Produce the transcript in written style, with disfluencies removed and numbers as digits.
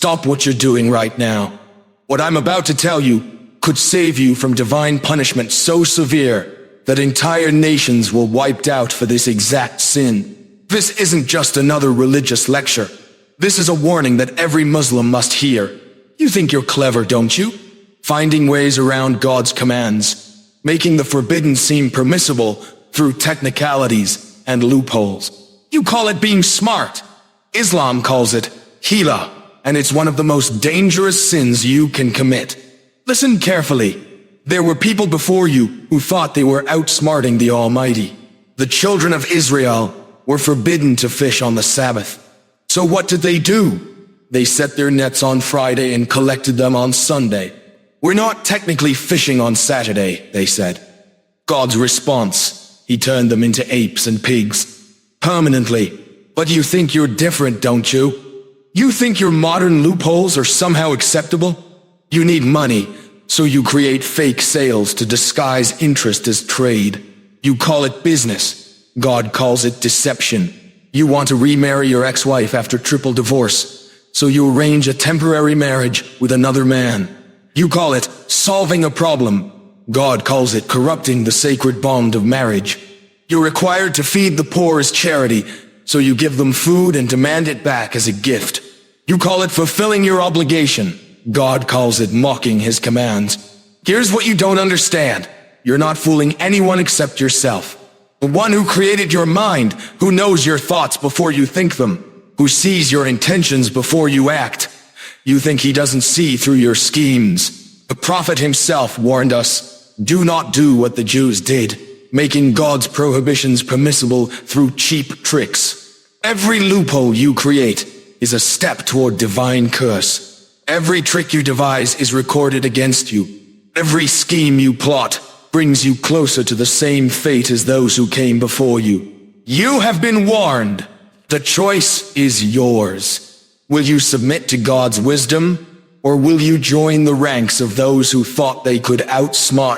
Stop what you're doing right now. What I'm about to tell you could save you from divine punishment so severe that entire nations will wiped out for this exact sin. This isn't just another religious lecture. This is a warning that every Muslim must hear. You think you're clever, don't you? Finding ways around God's commands, making the forbidden seem permissible through technicalities and loopholes. You call it being smart. Islam calls it hila, and it's one of the most dangerous sins you can commit. Listen carefully. There were people before you who thought they were outsmarting the Almighty. The children of Israel were forbidden to fish on the Sabbath. So what did they do? They set their nets on Friday and collected them on Sunday. We're not technically fishing on Saturday, they said. God's response: He turned them into apes and pigs. Permanently. But you think you're different, don't you? You think your modern loopholes are somehow acceptable? You need money, so you create fake sales to disguise interest as trade. You call it business. God calls it deception. You want to remarry your ex-wife after triple divorce, so you arrange a temporary marriage with another man. You call it solving a problem. God calls it corrupting the sacred bond of marriage. You're required to feed the poor as charity, so you give them food and demand it back as a gift. You call it fulfilling your obligation. God calls it mocking His commands. Here's what you don't understand. You're not fooling anyone except yourself. The one who created your mind, who knows your thoughts before you think them, who sees your intentions before you act. You think He doesn't see through your schemes. The Prophet himself warned us, do not do what the Jews did, making God's prohibitions permissible through cheap tricks. Every loophole you create is a step toward divine curse. Every trick you devise is recorded against you. Every scheme you plot brings you closer to the same fate as those who came before you. You have been warned. The choice is yours. Will you submit to God's wisdom, or will you join the ranks of those who thought they could outsmart